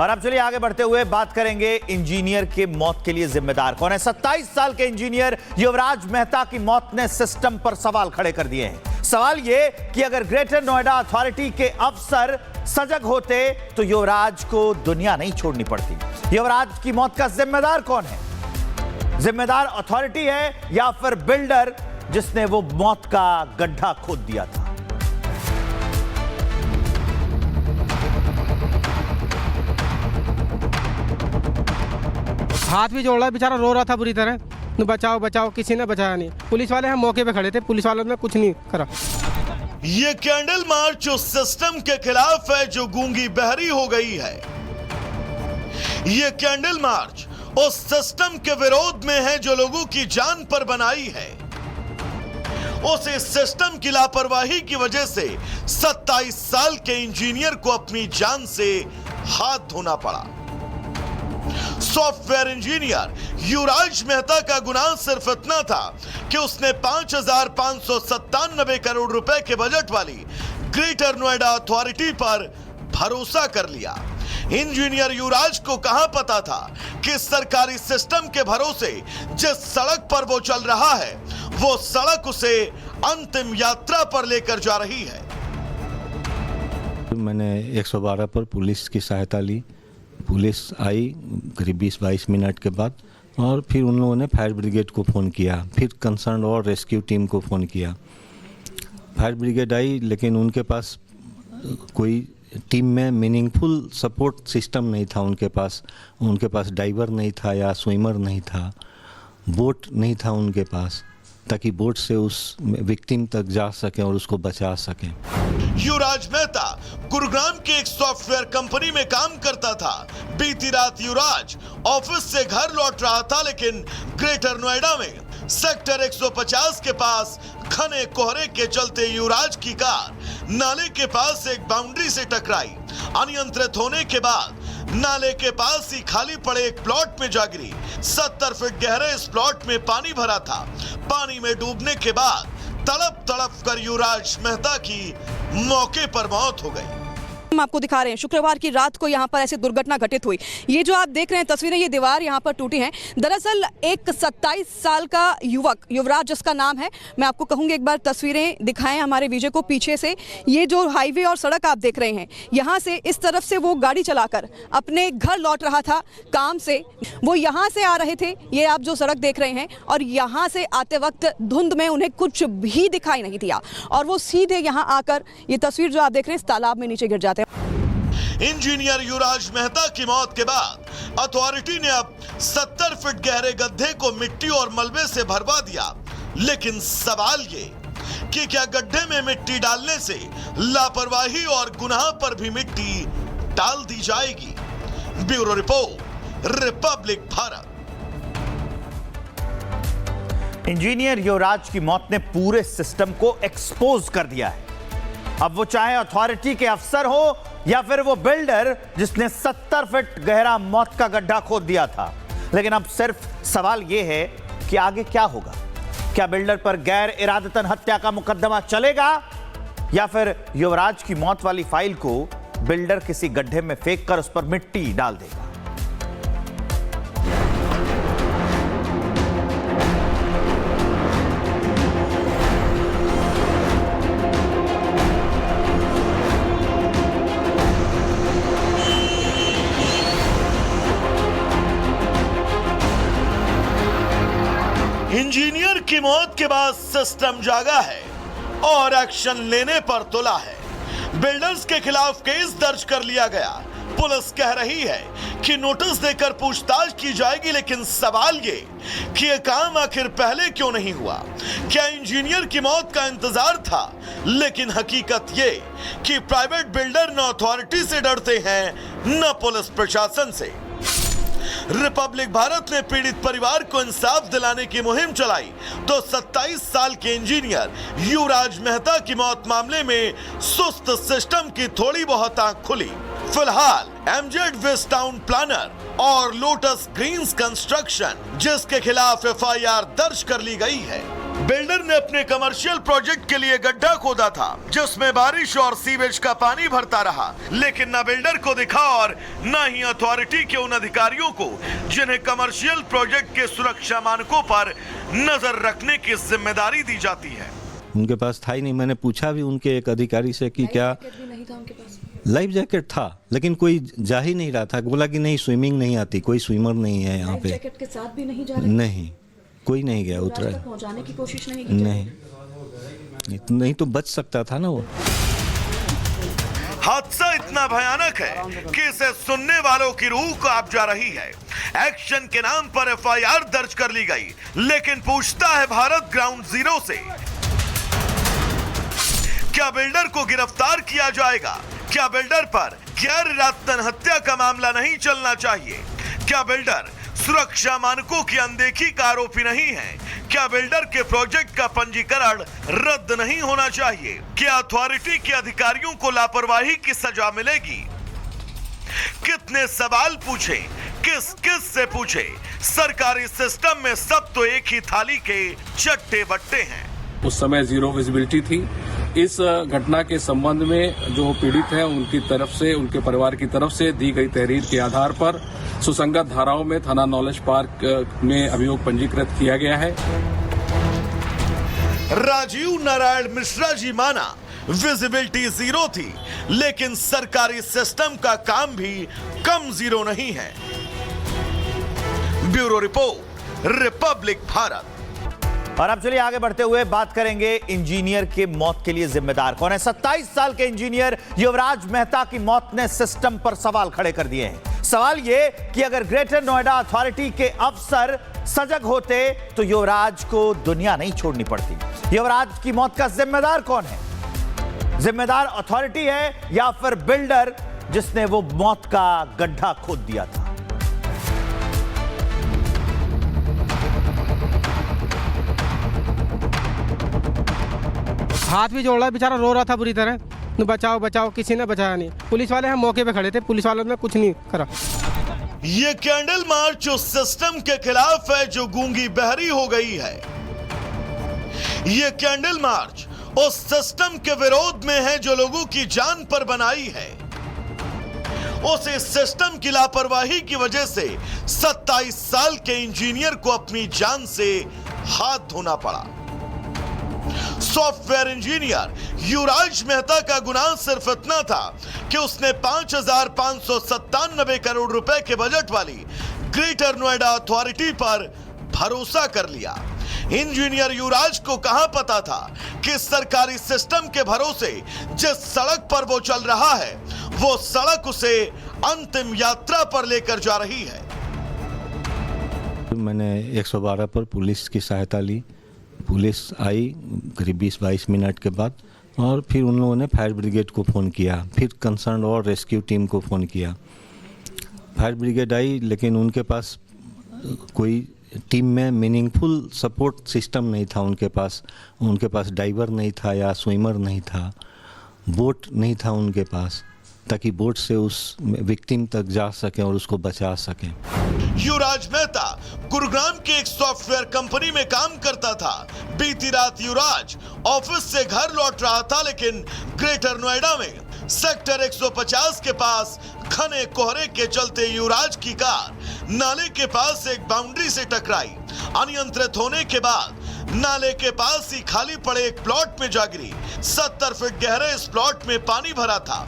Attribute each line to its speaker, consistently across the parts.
Speaker 1: और अब चलिए आगे बढ़ते हुए बात करेंगे इंजीनियर के मौत के लिए जिम्मेदार कौन है। 27 साल के इंजीनियर युवराज मेहता की मौत ने सिस्टम पर सवाल खड़े कर दिए हैं। सवाल यह कि अगर ग्रेटर नोएडा अथॉरिटी के अफसर सजग होते तो युवराज को दुनिया नहीं छोड़नी पड़ती। युवराज की मौत का जिम्मेदार कौन है? जिम्मेदार अथॉरिटी है या फिर बिल्डर जिसने वो मौत का गड्ढा खोद दिया था?
Speaker 2: हाथ भी जोड़ रहा है, बेचारा रो रहा था बुरी तरह, बचाओ बचाओ, किसी ने बचाया नहीं। पुलिस वाले हम मौके पे खड़े थे, पुलिस वालों ने कुछ नहीं करा।
Speaker 3: ये कैंडल मार्च उस सिस्टम के खिलाफ है जो गूंगी बहरी हो गई है। ये कैंडल मार्च उस सिस्टम के विरोध में है जो लोगों की जान पर बनाई है। उस सिस्टम की लापरवाही की वजह से 27 साल के इंजीनियर को अपनी जान से हाथ धोना पड़ा। सॉफ्टवेयर इंजीनियर युवराज मेहता का गुनाह सिर्फ इतना था कि उसने 5,597 करोड़ रुपए के बजट वाली ग्रेटर नोएडा अथॉरिटी पर भरोसा कर लिया। इंजीनियर युवराज को कहां पता था कि सरकारी सिस्टम के भरोसे जिस सड़क पर वो चल रहा है वो सड़क उसे अंतिम यात्रा पर लेकर जा रही है।
Speaker 4: मैंने 112 पर पुलिस की सहायता ली। पुलिस आई करीब 20-22 मिनट के बाद और फिर उन लोगों ने फायर ब्रिगेड को फ़ोन किया, फिर कंसर्न और रेस्क्यू टीम को फ़ोन किया। फायर ब्रिगेड आई लेकिन उनके पास कोई टीम में मीनिंगफुल सपोर्ट सिस्टम नहीं था। उनके पास डाइवर नहीं था या स्विमर नहीं था, बोट नहीं था उनके पास, ताकि बोट से उस विक्टिम तक जा सकें और उसको बचा सकें।
Speaker 3: युवराज मेहता गुरुग्राम के एक सॉफ्टवेयर कंपनी में काम करता था। बीती रात युवराज ऑफिस से घर लौट रहा था, लेकिन ग्रेटर नोएडा में सेक्टर 150 के पास घने कोहरे के चलते युवराज की कार नाले के पास एक बाउंड्री से टकराई। अनियंत्रित होने के बाद नाले के पास ही खाली पड़े एक प्लॉट में जा गिरी। 70 फीट गहरे इस प्लॉट में पानी भरा था। पानी में डूबने के बाद तड़प तड़प कर युवराज मेहता की मौके पर मौत हो गई।
Speaker 5: हम आपको दिखा रहे हैं शुक्रवार की रात को यहाँ पर ऐसी दुर्घटना घटित हुई। ये जो आप देख रहे हैं तस्वीरें, ये दीवार यहाँ पर टूटी हैं। दरअसल एक 27 साल का युवक युवराज जिसका नाम है, मैं आपको कहूँगी एक बार तस्वीरें दिखाएं हमारे विजय को पीछे से। ये जो हाईवे और सड़क आप देख रहे हैं, यहाँ से इस तरफ से वो गाड़ी चलाकर अपने घर लौट रहा था काम से। वो यहाँ से आ रहे थे, ये आप जो सड़क देख रहे हैं, और यहाँ से आते वक्त धुंध में उन्हें कुछ भी दिखाई नहीं दिया और वो सीधे यहाँ आकर, ये तस्वीर जो आप देख रहे हैं, इस तालाब में नीचे गिर जाते हैं।
Speaker 3: इंजीनियर युवराज मेहता की मौत के बाद अथॉरिटी ने अब 70 फीट गहरे गड्ढे को मिट्टी और मलबे से भरवा दिया। लेकिन सवाल ये कि क्या गड्ढे में मिट्टी डालने से लापरवाही और गुनाह पर भी मिट्टी डाल दी जाएगी? Bureau report, Republic Bharat.
Speaker 1: Engineer Yuvraj की मौत ने पूरे सिस्टम को एक्सपोज कर दिया है। अब वो चाहे अथॉरिटी के अफसर हो या फिर वो बिल्डर जिसने 70 फीट गहरा मौत का गड्ढा खोद दिया था। लेकिन अब सिर्फ सवाल यह है कि आगे क्या होगा? क्या बिल्डर पर गैर इरादतन हत्या का मुकदमा चलेगा या फिर युवराज की मौत वाली फाइल को बिल्डर किसी गड्ढे में फेंक कर उस पर मिट्टी डाल देगा?
Speaker 3: इंजीनियर की मौत के बाद सिस्टम जागा है और एक्शन लेने पर तुला है। बिल्डर्स के खिलाफ केस दर्ज कर लिया गया। पुलिस कह रही है कि नोटिस देकर पूछताछ की जाएगी, लेकिन सवाल ये कि यह काम आखिर पहले क्यों नहीं हुआ? क्या इंजीनियर की मौत का इंतजार था? लेकिन हकीकत ये कि प्राइवेट बिल्डर न अथॉरिटी से डरते हैं न पुलिस प्रशासन से। रिपब्लिक भारत ने पीड़ित परिवार को इंसाफ दिलाने की मुहिम चलाई तो 27 साल के इंजीनियर युवराज मेहता की मौत मामले में सुस्त सिस्टम की थोड़ी बहुत आंख खुली। फिलहाल एमजेड वेस्ट टाउन प्लानर और लोटस ग्रीन्स कंस्ट्रक्शन जिसके खिलाफ एफआईआर दर्ज कर ली गई है, बिल्डर ने अपने कमर्शियल प्रोजेक्ट के लिए गड्ढा खोदा था जिसमें बारिश और सीवेज का पानी भरता रहा, लेकिन न बिल्डर को दिखा और न ही अथॉरिटी के उन अधिकारियों को जिन्हें कमर्शियल प्रोजेक्ट के सुरक्षा मानकों पर नजर रखने की जिम्मेदारी दी जाती है।
Speaker 4: उनके पास था ही नहीं। मैंने पूछा भी उनके एक अधिकारी से कि क्या लाइफ जैकेट था, लेकिन कोई जा ही नहीं रहा था। बोला कि नहीं, स्विमिंग नहीं आती, कोई स्विमर नहीं है यहाँ पे।
Speaker 5: जैकेट के साथ भी नहीं जा रहे?
Speaker 4: नहीं, कोई नहीं गया, उतरा
Speaker 5: पहुंचाने की कोशिश नहीं की?
Speaker 4: नहीं तो बच सकता था ना वो।
Speaker 3: हादसा इतना भयानक है कि इसे सुनने वालों की रूह कांप जा रही है। एक्शन के नाम पर एफआईआर दर्ज कर ली गई, लेकिन पूछता है भारत ग्राउंड जीरो से, क्या बिल्डर को गिरफ्तार किया जाएगा? क्या बिल्डर पर गैर इरादतन हत्या का मामला नहीं चलना चाहिए? क्या बिल्डर सुरक्षा मानकों की अनदेखी का आरोपी नहीं है? क्या बिल्डर के प्रोजेक्ट का पंजीकरण रद्द नहीं होना चाहिए? क्या अथॉरिटी के अधिकारियों को लापरवाही की सजा मिलेगी? कितने सवाल पूछे, किस किस से पूछे? सरकारी सिस्टम में सब तो एक ही थाली के चट्टे बट्टे हैं।
Speaker 6: उस समय जीरो विजिबिलिटी थी। इस घटना के संबंध में जो पीड़ित है उनकी तरफ से, उनके परिवार की तरफ से दी गई तहरीर के आधार पर सुसंगत धाराओं में थाना नॉलेज पार्क में अभियोग पंजीकृत किया गया है।
Speaker 3: राजीव नारायण मिश्रा जी माना विजिबिलिटी जीरो थी, लेकिन सरकारी सिस्टम का काम भी कम जीरो नहीं है। Bureau report, Republic Bharat.
Speaker 1: और अब चलिए आगे बढ़ते हुए बात करेंगे इंजीनियर के मौत के लिए जिम्मेदार कौन है। 27 साल के इंजीनियर युवराज मेहता की मौत ने सिस्टम पर सवाल खड़े कर दिए हैं। सवाल यह कि अगर ग्रेटर नोएडा अथॉरिटी के अफसर सजग होते तो युवराज को दुनिया नहीं छोड़नी पड़ती। युवराज की मौत का जिम्मेदार कौन है? जिम्मेदार अथॉरिटी है या फिर बिल्डर जिसने वो मौत का गड्ढा खोद दिया था?
Speaker 2: हाथ भी जोड़ रहा है, बेचारा रो रहा था बुरी तरह, बचाओ बचाओ, किसी ने बचाया नहीं। पुलिस वाले हम मौके पे खड़े थे, पुलिस वालों ने कुछ नहीं करा।
Speaker 3: ये कैंडल मार्च उस सिस्टम के खिलाफ है जो गूंगी बहरी हो गई है। ये कैंडल मार्च उस सिस्टम के विरोध में है जो लोगों की जान पर बनाई है। उस सिस्टम की लापरवाही की वजह से 27 साल के इंजीनियर को अपनी जान से हाथ धोना पड़ा। सॉफ्टवेयर इंजीनियर युवराज मेहता का गुनाह सिर्फ इतना था कि उसने 5,597 करोड़ रुपए के बजट वाली ग्रेटर नोएडा अथॉरिटी पर भरोसा कर लिया। इंजीनियर युवराज को कहां पता था कि सरकारी सिस्टम के भरोसे जिस सड़क पर वो चल रहा है वो सड़क उसे अंतिम यात्रा पर लेकर जा रही है।
Speaker 4: मैंने 112 पर पुलिस की सहायता ली। पुलिस आई करीब 20-22 मिनट के बाद, और फिर उन लोगों ने फायर ब्रिगेड को फ़ोन किया, फिर कंसर्न और रेस्क्यू टीम को फ़ोन किया। फायर ब्रिगेड आई, लेकिन उनके पास कोई टीम में मीनिंगफुल सपोर्ट सिस्टम नहीं था। उनके पास डाइवर नहीं था या स्विमर नहीं था, बोट नहीं था उनके पास, ताकि बोट से उस विक्टिम तक जा सकें और उसको बचा सकें।
Speaker 3: युवराज मेहता गुरुग्राम के एक सॉफ्टवेयर कंपनी में काम करता था। बीती रात युवराज ऑफिस से घर लौट रहा था, लेकिन ग्रेटर नोएडा में सेक्टर 150 के पास घने कोहरे के चलते युवराज की कार नाले के पास एक बाउंड्री से टकराई। अनियंत्रित होने के बाद नाले के पास ही खाली पड़े एक प्लॉट में जा गिरी। 70 फीट गहरे इस प्लॉट में पानी भरा था।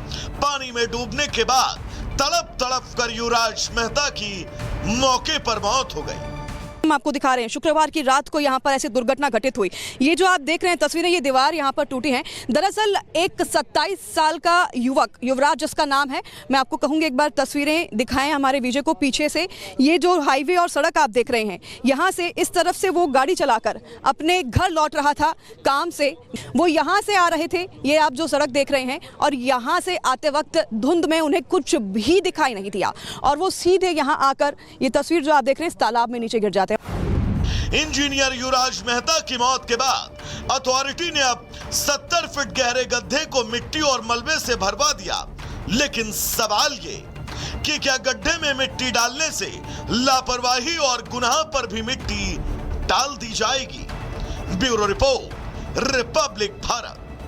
Speaker 3: पानी में डूबने के बाद तड़प तड़प कर युवराज मेहता की मौके पर मौत हो गई।
Speaker 5: हम आपको दिखा रहे हैं शुक्रवार की रात को यहाँ पर ऐसी दुर्घटना घटित हुई। ये जो आप देख रहे हैं तस्वीरें, ये दीवार यहाँ पर टूटी हैं। दरअसल एक 27 साल का युवक, युवराज जिसका नाम है, मैं आपको कहूँगी एक बार तस्वीरें दिखाएं हमारे विजय को पीछे से। ये जो हाईवे और सड़क आप देख रहे हैं, यहाँ से इस तरफ से वो गाड़ी चलाकर अपने घर लौट रहा था काम से। वो यहाँ से आ रहे थे, ये आप जो सड़क देख रहे हैं, और यहाँ से आते वक्त धुंध में उन्हें कुछ भी दिखाई नहीं दिया और वो सीधे यहाँ आकर, ये तस्वीर जो आप देख रहे हैं, इस तालाब में नीचे गिर जाते हैं।
Speaker 3: इंजीनियर युवराज मेहता की मौत के बाद अथॉरिटी ने अब 70 फीट गहरे गड्ढे को मिट्टी और मलबे से भरवा दिया। लेकिन सवाल ये कि क्या गड्ढे में मिट्टी डालने से लापरवाही और गुनाह पर भी मिट्टी डाल दी जाएगी? Bureau report, Republic Bharat.